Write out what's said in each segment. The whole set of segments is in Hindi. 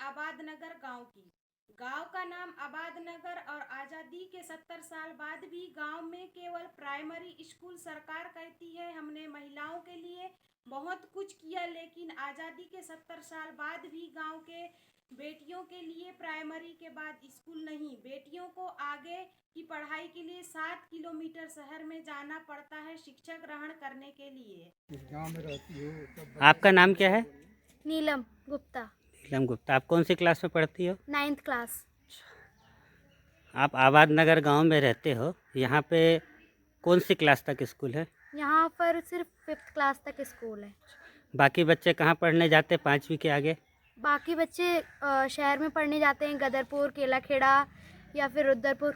आबाद नगर गांव की। गांव का नाम आबाद नगर और आज़ादी के 70 साल बाद भी गांव में केवल प्राइमरी स्कूल सरकार कहती है हमने महिलाओं के लिए बहुत कुछ किया, लेकिन आज़ादी के 70 साल बाद भी गांव के बेटियों के लिए प्राइमरी के बाद स्कूल नहीं। बेटियों को आगे की पढ़ाई के लिए 7 किलोमीटर शहर में जाना पड़ता है शिक्षा ग्रहण करने के लिए। आपका नाम क्या है? नीलम गुप्ता। नीलम गुप्ता। आप कौन सी क्लास में पढ़ती हो? 9th class. आप आबाद नगर गांव में रहते हो, यहाँ पे कौन सी क्लास तक स्कूल है? यहाँ पर सिर्फ 5th क्लास तक स्कूल है। बाकी बच्चे कहाँ पढ़ने जाते हैं 5वीं के आगे? बाकी बच्चे शहर में पढ़ने जाते हैं, गदरपुर, केलाखेड़ा या फिर रुद्रपुर।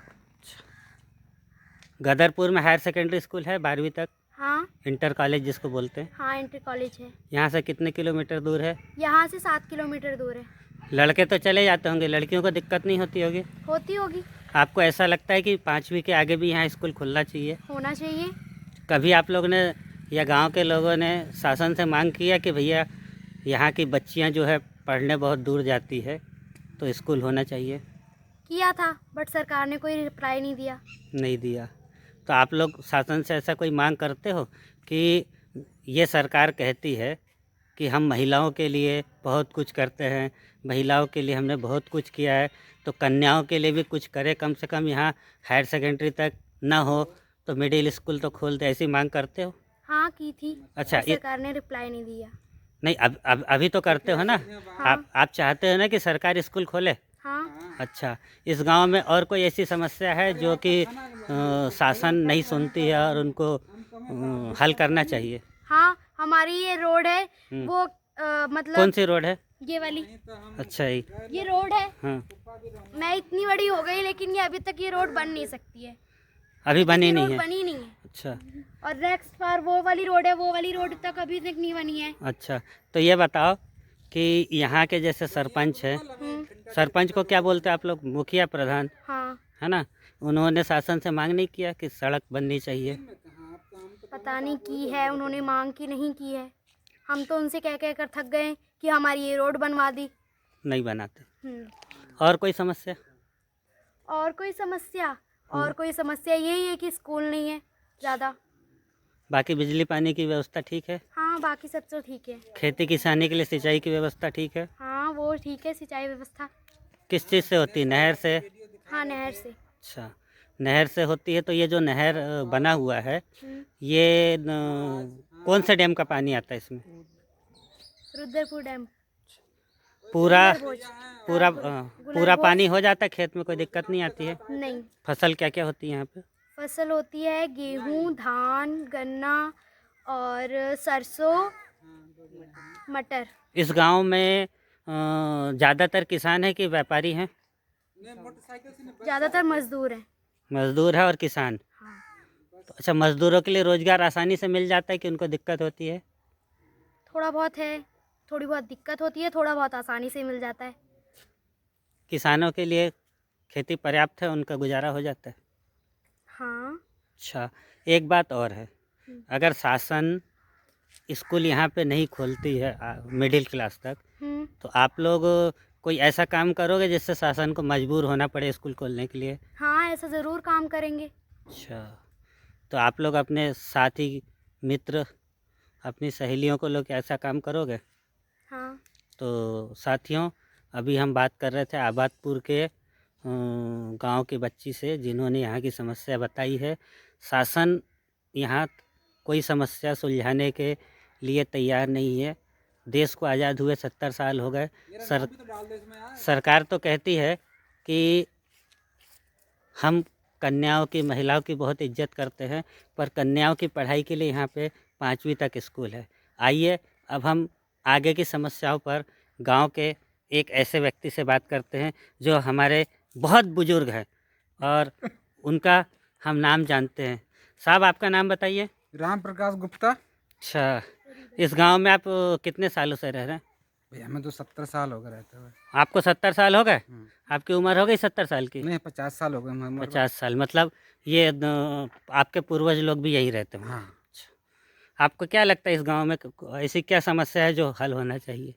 गदरपुर में हायर सेकेंडरी स्कूल है 12वीं तक? हाँ। इंटर कॉलेज जिसको बोलते हैं? हाँ, इंटर कॉलेज है। यहाँ से कितने किलोमीटर दूर है? यहाँ से 7 किलोमीटर दूर है। लड़के तो चले जाते होंगे, लड़कियों को दिक्कत नहीं होती होगी? होती होगी। आपको ऐसा लगता है कि 5वीं के आगे भी यहाँ स्कूल खुलना चाहिए? होना चाहिए। कभी आप लोग ने या गांव के लोगों ने शासन से मांग किया कि भैया यहाँ की बच्चियाँ जो है पढ़ने बहुत दूर जाती है तो स्कूल होना चाहिए? किया था, बट सरकार ने कोई रिप्लाई नहीं दिया। नहीं दिया। तो आप लोग शासन से ऐसा कोई मांग करते हो कि ये सरकार कहती है कि हम महिलाओं के लिए बहुत कुछ करते हैं, महिलाओं के लिए हमने बहुत कुछ किया है, तो कन्याओं के लिए भी कुछ करे, कम से कम यहाँ हायर सेकेंडरी तक ना हो तो मिडिल स्कूल तो खोल दे, ऐसी मांग करते हो? हाँ, की थी। अच्छा, सरकार ने रिप्लाई नहीं दिया। नहीं, अब अभी तो करते हो ना? हाँ। आप चाहते हो ना कि सरकार स्कूल खोले? हाँ। अच्छा, इस गांव में और कोई ऐसी समस्या है जो कि शासन नहीं सुनती है और उनको हल करना चाहिए? हाँ, हमारी ये रोड है वो मतलब कौन सी रोड है? ये वाली। अच्छा, ये रोड है। हाँ। मैं इतनी बड़ी हो गई लेकिन ये अभी तक ये रोड बन नहीं सकती है। अभी बनी नहीं है? बनी नहीं है। अच्छा। और नेक्स्ट बार वो वाली रोड है, वो वाली रोड तक अभी तक नहीं बनी है। अच्छा, तो ये बताओ कि यहाँ के जैसे सरपंच है, सरपंच को क्या बोलते हैं आप लोग? मुखिया, प्रधान? हाँ। है ना? उन्होंने शासन से मांग नहीं किया कि सड़क बननी चाहिए? पता नहीं की है उन्होंने मांग की नहीं की है। हम तो उनसे कह कर थक गए कि हमारी ये रोड बनवा दी। नहीं बनाते। और कोई समस्या? और कोई समस्या यही है कि स्कूल नहीं है ज़्यादा। बाकी बिजली पानी की व्यवस्था ठीक है? हाँ, बाकी सब तो ठीक है। खेती किसानी के लिए सिंचाई की व्यवस्था ठीक है? हाँ, वो ठीक है, सिंचाई व्यवस्था। किस चीज़ से होती है? नहर से? हाँ, नहर से। अच्छा, नहर से होती है। तो ये जो नहर बना हुआ है, ये कौन से डैम का पानी आता है इसमें? रुद्रपुर डैम। पूरा पानी हो जाता है खेत में? कोई दिक्कत नहीं आती है? नहीं। फसल क्या क्या होती है यहाँ पे? फसल होती है गेहूँ, धान, गन्ना और सरसों, मटर। इस गांव में ज़्यादातर किसान है कि व्यापारी हैं? ज़्यादातर मजदूर हैं। मजदूर है और किसान। हाँ। तो अच्छा, मजदूरों के लिए रोजगार आसानी से मिल जाता है कि उनको दिक्कत होती है? थोड़ा बहुत है, थोड़ी बहुत दिक्कत होती है, थोड़ा बहुत आसानी से मिल जाता है। किसानों के लिए खेती पर्याप्त है, उनका गुजारा हो जाता है? हाँ। अच्छा, एक बात और है, अगर शासन स्कूल यहाँ पे नहीं खोलती है मिडिल क्लास तक, तो आप लोग कोई ऐसा काम करोगे जिससे शासन को मजबूर होना पड़े स्कूल खोलने के लिए? हाँ, ऐसा ज़रूर काम करेंगे। अच्छा, तो आप लोग अपने साथी, मित्र, अपनी सहेलियों को लोग ऐसा काम करोगे? हाँ। तो साथियों, अभी हम बात कर रहे थे आबादपुर के गांव की बच्ची से जिन्होंने यहाँ की समस्या बताई है। शासन यहाँ कोई समस्या सुलझाने के लिए तैयार नहीं है। देश को आज़ाद हुए 70 साल हो गए। सरकार तो कहती है कि हम कन्याओं की, महिलाओं की बहुत इज्जत करते हैं, पर कन्याओं की पढ़ाई के लिए यहाँ पे 5वीं तक स्कूल है। आइए अब हम आगे की समस्याओं पर गांव के एक ऐसे व्यक्ति से बात करते हैं जो हमारे बहुत बुजुर्ग हैं और उनका हम नाम जानते हैं। साहब, आपका नाम बताइए। राम प्रकाश गुप्ता। अच्छा, इस गांव में आप कितने सालों से रह रहे हैं? भैया हमें तो 70 साल हो गए रहते हुए। आपको 70 साल हो गए? आपकी उम्र हो गई 70 साल की? नहीं, 50 साल हो गए। 50 साल, मतलब ये आपके पूर्वज लोग भी यही रहते हैं? हाँ। अच्छा, आपको क्या लगता है इस गांव में ऐसी क्या समस्या है जो हल होना चाहिए?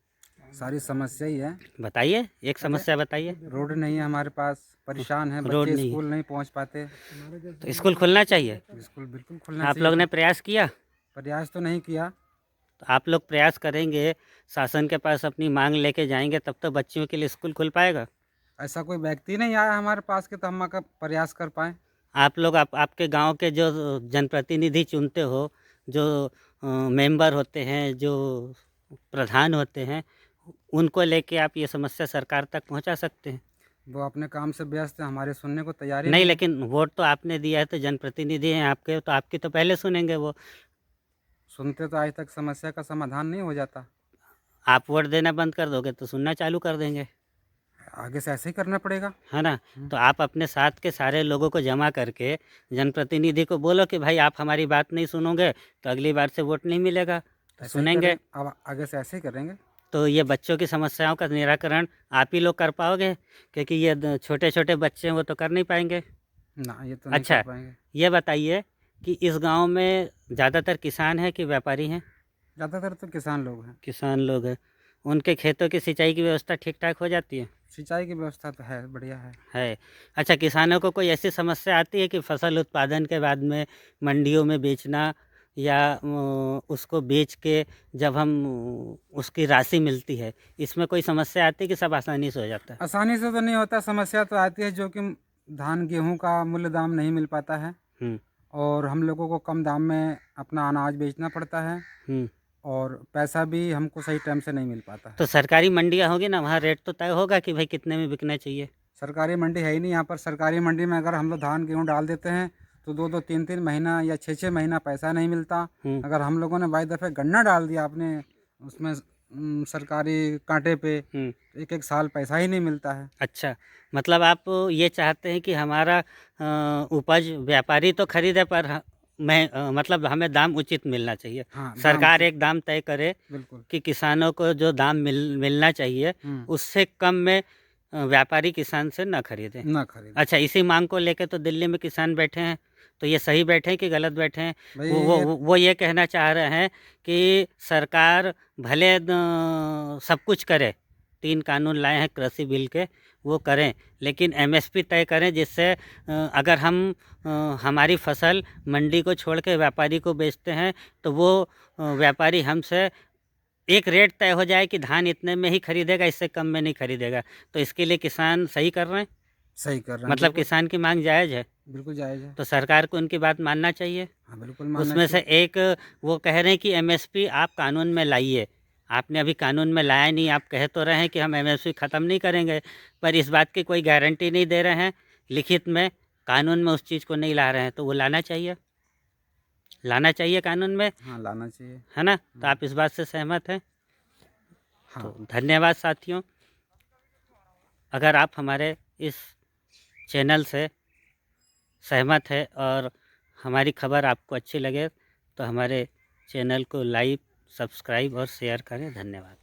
सारी समस्या ही है। बताइए, एक समस्या बताइए। रोड नहीं है हमारे पास, परेशान है, रोड बच्चे नहीं है। स्कूल नहीं पहुंच पाते। तो स्कूल खुलना चाहिए। स्कूल बिल्कुल खुलना आप चाहिए लोग ने था। प्रयास किया? प्रयास तो नहीं किया। तो आप लोग प्रयास करेंगे, शासन के पास अपनी मांग लेके जाएंगे, तब तो बच्चियों के लिए स्कूल खुल पाएगा। ऐसा कोई व्यक्ति नहीं आया हमारे पास कि तो हम का प्रयास कर पाए। आप लोग आपके गांव के जो जनप्रतिनिधि चुनते हो, जो मेंबर होते हैं, जो प्रधान होते हैं, उनको लेके आप ये समस्या सरकार तक पहुंचा सकते हैं। वो अपने काम से व्यस्त है, हमारे सुनने को तैयार ही नहीं, नहीं है। लेकिन वोट तो आपने दिया है, तो जनप्रतिनिधि हैं आपके, तो आपकी तो पहले सुनेंगे वो। सुनते तो आज तक समस्या का समाधान नहीं हो जाता। आप वोट देना बंद कर दोगे तो सुनना चालू कर देंगे, आगे से ऐसे ही करना पड़ेगा। है ना। तो आप अपने साथ के सारे लोगों को जमा करके जनप्रतिनिधि को बोलो कि भाई आप हमारी बात नहीं सुनोगे तो अगली बार से वोट नहीं मिलेगा, तो ऐसा ही सुनेंगे। करें, अब आगे से ऐसे ही करेंगे। तो ये बच्चों की समस्याओं का निराकरण आप ही लोग कर पाओगे, क्योंकि ये छोटे छोटे बच्चे हैं, वो तो कर नहीं पाएंगे। ना, ये तो नहीं अच्छा, कर पाएंगे। ये बताइए कि इस गांव में ज़्यादातर किसान हैं कि व्यापारी हैं? ज़्यादातर तो किसान लोग हैं। किसान लोग हैं। उनके खेतों की सिंचाई की व्यवस्था ठीक ठाक हो जाती है? सिंचाई की व्यवस्था तो है, बढ़िया है। है। अच्छा, किसानों को कोई ऐसी समस्या आती है कि फसल उत्पादन के बाद में मंडियों में बेचना, या उसको बेच के जब हम उसकी राशि मिलती है, इसमें कोई समस्या आती है कि सब आसानी से हो जाता है? आसानी से तो नहीं होता, समस्या तो आती है जो कि धान गेहूं का मूल्य दाम नहीं मिल पाता है हुँ, और हम लोगों को कम दाम में अपना अनाज बेचना पड़ता है हुँ। और पैसा भी हमको सही टाइम से नहीं मिल पाता है। तो सरकारी मंडियाँ होगी ना, वहाँ रेट तो तय होगा कि भाई कितने में बिकना चाहिए? सरकारी मंडी है ही नहीं यहाँ पर। सरकारी मंडी में अगर हम लोग धान गेहूँ डाल देते हैं तो 2-2 3-3 महीना या 6-6 महीना पैसा नहीं मिलता। हुँ, अगर हम लोगों ने 22 दफ़े गन्ना डाल दिया आपने उसमें सरकारी कांटे पे, हुँ। तो 1-1 साल पैसा ही नहीं मिलता है। अच्छा, मतलब आप ये चाहते हैं कि हमारा उपज व्यापारी तो खरीदे, पर मतलब हमें दाम उचित मिलना चाहिए। हाँ, दाम सरकार तो एक दाम तय करे बिल्कुल। कि किसानों को जो दाम मिलना चाहिए, हुँ, उससे कम में व्यापारी किसान से ना खरीदें। ना खरीदें। अच्छा, इसी मांग को लेके तो दिल्ली में किसान बैठे हैं, तो ये सही बैठे हैं कि गलत बैठे हैं? भाई वो ये कहना चाह रहे हैं कि सरकार भले सब कुछ करे, 3 कानून लाए हैं कृषि बिल के, वो करें, लेकिन एमएसपी तय करें, जिससे अगर हम हमारी फसल मंडी को छोड़ के व्यापारी को बेचते हैं, तो वो व्यापारी हमसे एक रेट तय हो जाए कि धान इतने में ही खरीदेगा, इससे कम में नहीं खरीदेगा। तो इसके लिए किसान सही कर रहे हैं? सही कर रहे हैं। मतलब बिल्कुल, किसान की मांग जायज़ है, बिल्कुल जायज़ है। तो सरकार को उनकी बात मानना चाहिए। हाँ, बिल्कुल मानना उसमें से चाहिए। एक वो कह रहे हैं कि एमएसपी आप कानून में लाइए। आपने अभी कानून में लाया नहीं, आप कह तो रहे हैं कि हम एमएसपी ख़त्म नहीं करेंगे, पर इस बात की कोई गारंटी नहीं दे रहे हैं, लिखित में कानून में उस चीज़ को नहीं ला रहे हैं, तो वो लाना चाहिए कानून में, हाँ, लाना चाहिए। है ना। तो आप इस बात से सहमत हैं? हाँ। तो धन्यवाद साथियों। अगर आप हमारे इस चैनल से सहमत है और हमारी खबर आपको अच्छी लगे, तो हमारे चैनल को लाइक, सब्सक्राइब और शेयर करें। धन्यवाद।